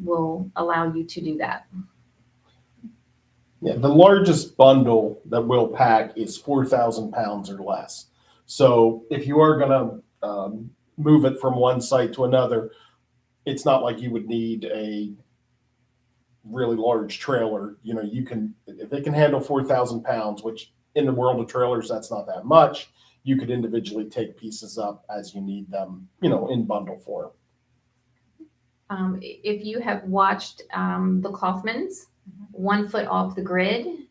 will allow you to do that. Yeah, the largest bundle that we'll pack is 4,000 pounds or less. So if you are going to move it from one site to another, it's not like you would need a really large trailer. You know, you can, if it can handle 4,000 pounds, which in the world of trailers, that's not that much, you could individually take pieces up as you need them, you know, in bundle form. If you have watched the Kaufmans, 1 foot off the grid,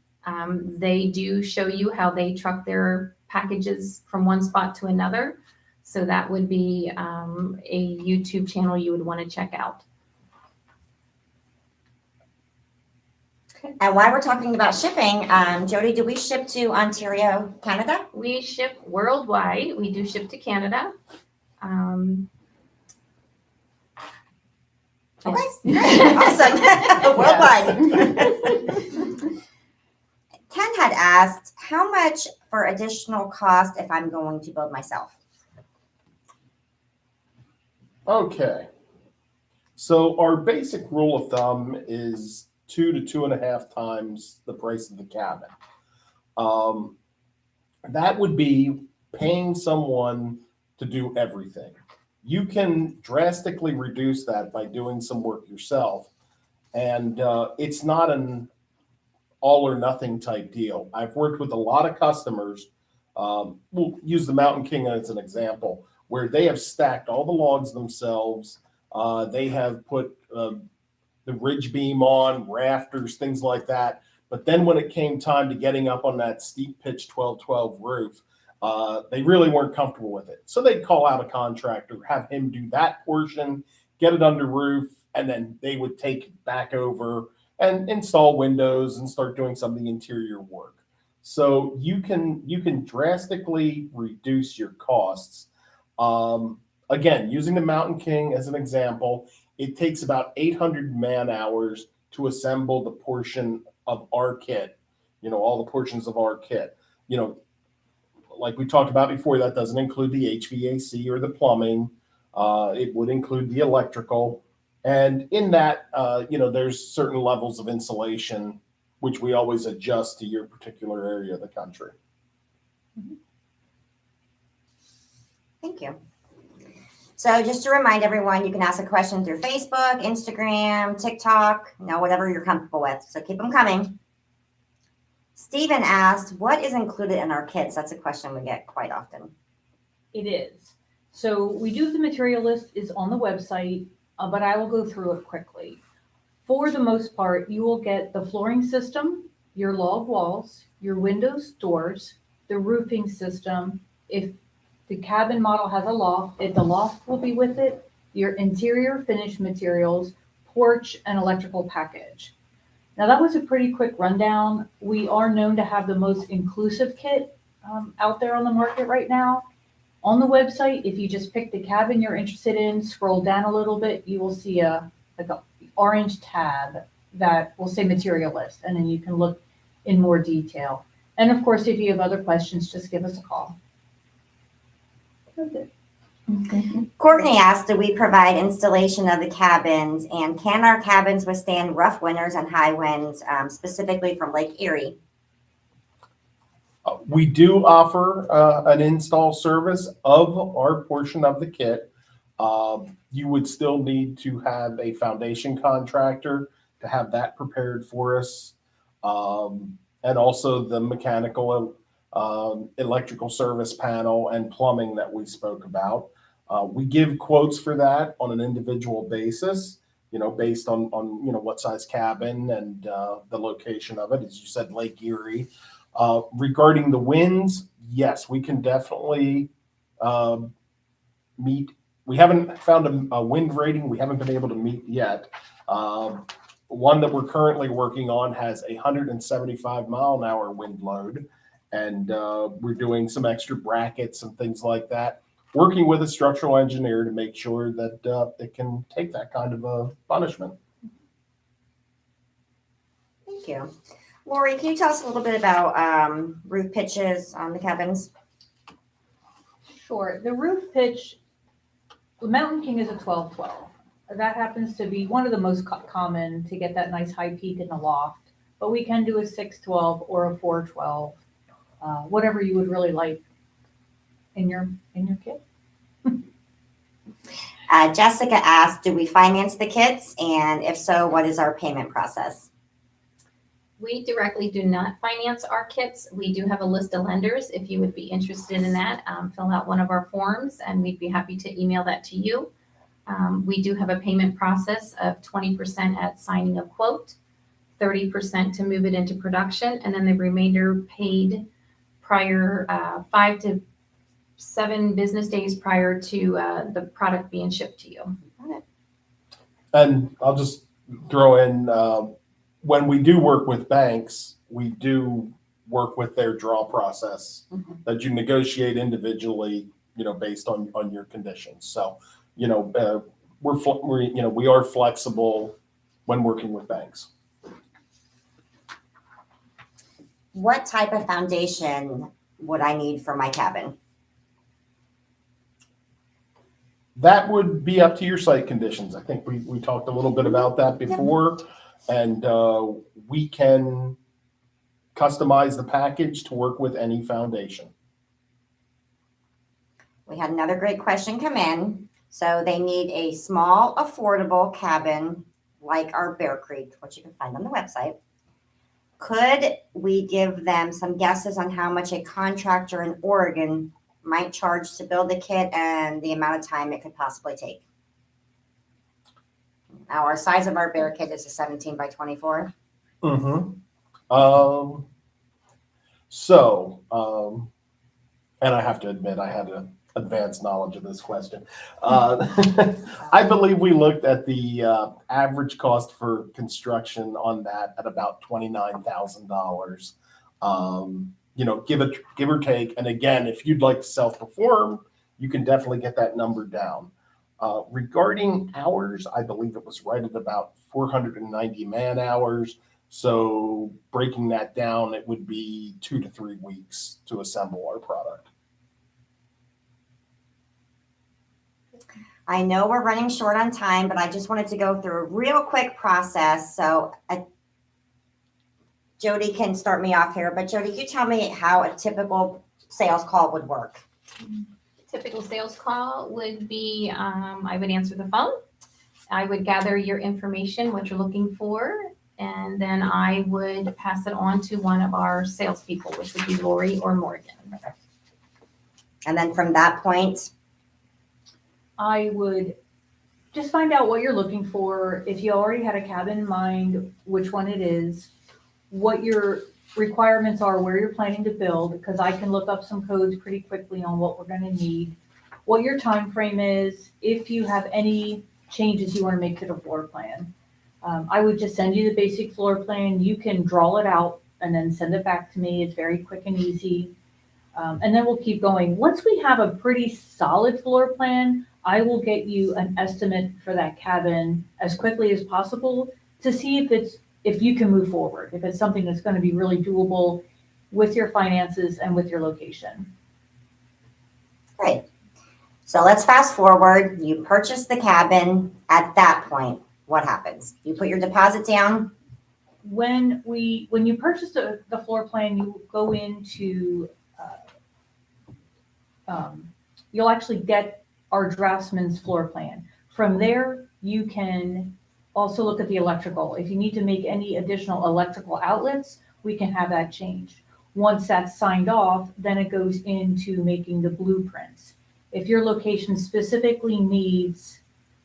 they do show you how they truck their packages from one spot to another. So that would be a YouTube channel you would want to check out. And while we're talking about shipping, Jody, do we ship to Ontario, Canada? We ship worldwide. We do ship to Canada. Okay, great, awesome, worldwide. Ken had asked, how much for additional cost if I'm going to build myself? Okay. So our basic rule of thumb is 2 to 2.5 times the price of the cabin. That would be paying someone to do everything. You can drastically reduce that by doing some work yourself. And it's not an all or nothing type deal. I've worked with a lot of customers. We'll use the Mountain King as an example, where they have stacked all the logs themselves. They have put the ridge beam on, rafters, things like that. But then when it came time to getting up on that steep pitch 12-12 roof, they really weren't comfortable with it. So they'd call out a contractor, have him do that portion, get it under roof, and then they would take it back over and install windows and start doing some of the interior work. So you can drastically reduce your costs. Again, using the Mountain King as an example, it takes about 800 man hours to assemble the portion of our kit, you know, all the portions of our kit. You know, like we talked about before, that doesn't include the HVAC or the plumbing. It would include the electrical. And in that, you know, there's certain levels of insulation, which we always adjust to your particular area of the country. Thank you. So just to remind everyone, you can ask a question through Facebook, Instagram, TikTok, you know, whatever you're comfortable with. So keep them coming. Stephen asked, what is included in our kits? That's a question we get quite often. It is. So we do have the material list is on the website. but I will go through it quickly. For the most part, you will get the flooring system, your log walls, your windows, doors, the roofing system. If the cabin model has a loft, the loft will be with it, your interior finished materials, porch, and electrical package. Now that was a pretty quick rundown. We are known to have the most inclusive kit out there on the market right now. On the website, if you just pick the cabin you're interested in, scroll down a little bit, you will see a orange tab that will say material list, and then you can look in more detail. And of course, if you have other questions, just give us a call. That's it. Courtney asked, do we provide installation of the cabins, and can our cabins withstand rough winters and high winds, specifically from Lake Erie? We do offer an install service of our portion of the kit. You would still need to have a foundation contractor to have that prepared for us. And also the mechanical, electrical service panel and plumbing that we spoke about. We give quotes for that on an individual basis, based on what size cabin and the location of it. As you said, Lake Erie. Regarding the winds, yes, we can definitely meet. We haven't found a wind rating we haven't been able to meet yet. One that we're currently working on has a 175-mile-an-hour wind load, and we're doing some extra brackets and things like that, working with a structural engineer to make sure that it can take that kind of a punishment. Thank you. Lori, can you tell us a little bit about roof pitches on the cabins? Sure. The roof pitch, the Mountain King is a 12-12. That happens to be one of the most common to get that nice high peak in the loft. But we can do a 6-12 or a 4-12, whatever you would really like in your kit. Jessica asked, do we finance the kits? And if so, what is our payment process? We directly do not finance our kits. We do have a list of lenders. If you would be interested in that, fill out one of our forms and we'd be happy to email that to you. We do have a payment process of 20% at signing of quote, 30% to move it into production, and then the remainder paid prior 5 to 7 business days prior to the product being shipped to you. And I'll just throw in, when we do work with banks, we do work with their draw process that you negotiate individually, based on your conditions. So, we are flexible when working with banks. What type of foundation would I need for my cabin? That would be up to your site conditions. I think we talked a little bit about that before. Yep. And we can customize the package to work with any foundation. We had another great question come in. So they need a small, affordable cabin like our Bear Creek, which you can find on the website. Could we give them some guesses on how much a contractor in Oregon might charge to build the kit and the amount of time it could possibly take? Now, our size of our bear kit is a 17 by 24. And I have to admit, I had an advanced knowledge of this question. I believe we looked at the average cost for construction on that at about $29,000. Give or take. And again, if you'd like to self-perform, you can definitely get that number down. Regarding hours, I believe it was right at about 490 man hours. So breaking that down, it would be 2 to 3 weeks to assemble our product. I know we're running short on time, but I just wanted to go through a real quick process. So Jody can start me off here, but Jody, can you tell me how a typical sales call would work? Typical sales call would be, I would answer the phone. I would gather your information, what you're looking for, and then I would pass it on to one of our salespeople, which would be Lori or Morgan. And then from that point, I would just find out what you're looking for. If you already had a cabin in mind, which one it is, what your requirements are, where you're planning to build, because I can look up some codes pretty quickly on what we're going to need, what your time frame is, if you have any changes you want to make to the floor plan. I would just send you the basic floor plan. You can draw it out and then send it back to me. It's very quick and easy. And then we'll keep going. Once we have a pretty solid floor plan, I will get you an estimate for that cabin as quickly as possible to see if you can move forward, if it's something that's going to be really doable with your finances and with your location. Great. So let's fast forward. You purchase the cabin. At that point, what happens? You put your deposit down. When you purchase the floor plan, you go into you'll actually get our draftsman's floor plan. From there, you can also look at the electrical. If you need to make any additional electrical outlets, we can have that changed. Once that's signed off, then it goes into making the blueprints. If your location specifically needs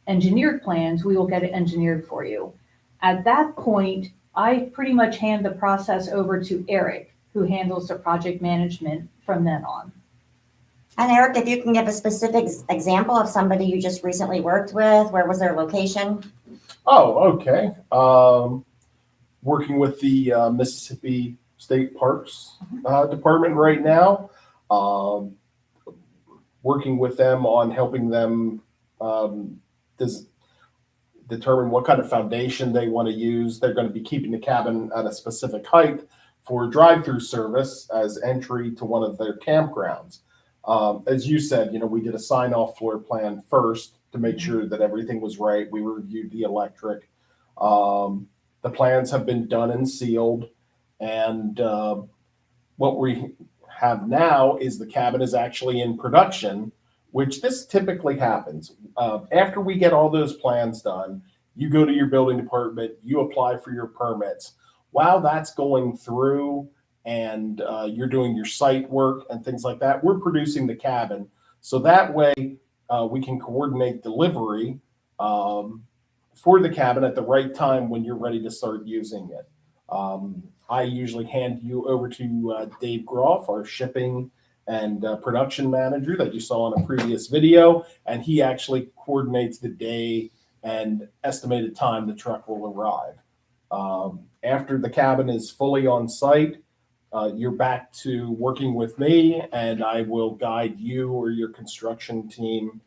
engineered plans, we will get it engineered for you. At that point, I pretty much hand the process over to Eric, who handles the project management from then on. And Eric, if you can give a specific example of somebody you just recently worked with, where was their location? Oh, okay. Working with the Mississippi State Parks Department right now. Working with them on helping them determine what kind of foundation they want to use. They're going to be keeping the cabin at a specific height for drive-through service as entry to one of their campgrounds. As you said, we did a sign-off floor plan first to make sure that everything was right. We reviewed the electric. The plans have been done and sealed. And what we have now is the cabin is actually in production, which this typically happens. After we get all those plans done, you go to your building department, you apply for your permits. While that's going through and you're doing your site work and things like that, we're producing the cabin. So that way we can coordinate delivery for the cabin at the right time when you're ready to start using it. I usually hand you over to Dave Groff, our shipping and production manager that you saw in a previous video, and he actually coordinates the day and estimated time the truck will arrive. After the cabin is fully on site, you're back to working with me, and I will guide you or your construction team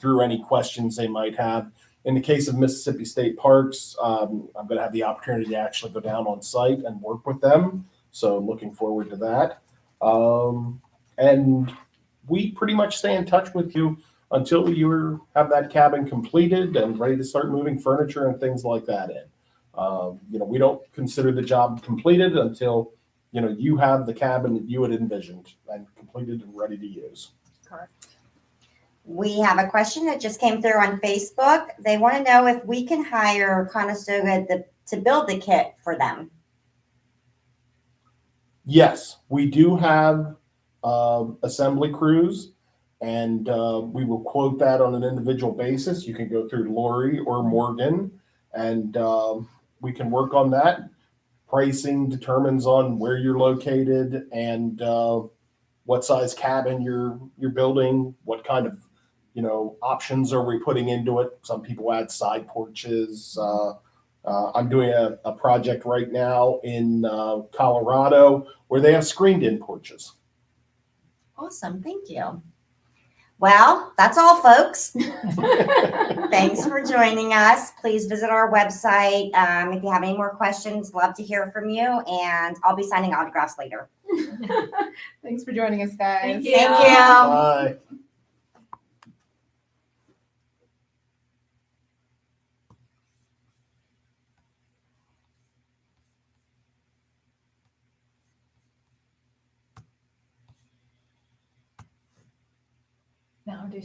through any questions they might have. In the case of Mississippi State Parks, I'm going to have the opportunity to actually go down on site and work with them. So looking forward to that. And we pretty much stay in touch with you until you have that cabin completed and ready to start moving furniture and things like that in. We don't consider the job completed until you have the cabin that you had envisioned and completed and ready to use. Correct. We have a question that just came through on Facebook. They want to know if we can hire Conestoga to build the kit for them. Yes, we do have assembly crews, and we will quote that on an individual basis. You can go through Lori or Morgan, and we can work on that. Pricing determines on where you're located and what size cabin you're building, what kind of options are we putting into it. Some people add side porches. I'm doing a project right now in Colorado where they have screened-in porches. Awesome, thank you. Well, that's all, folks. Thanks for joining us. Please visit our website. If you have any more questions, love to hear from you, and I'll be signing autographs later. Thanks for joining us, guys. Thank you. Bye. Now do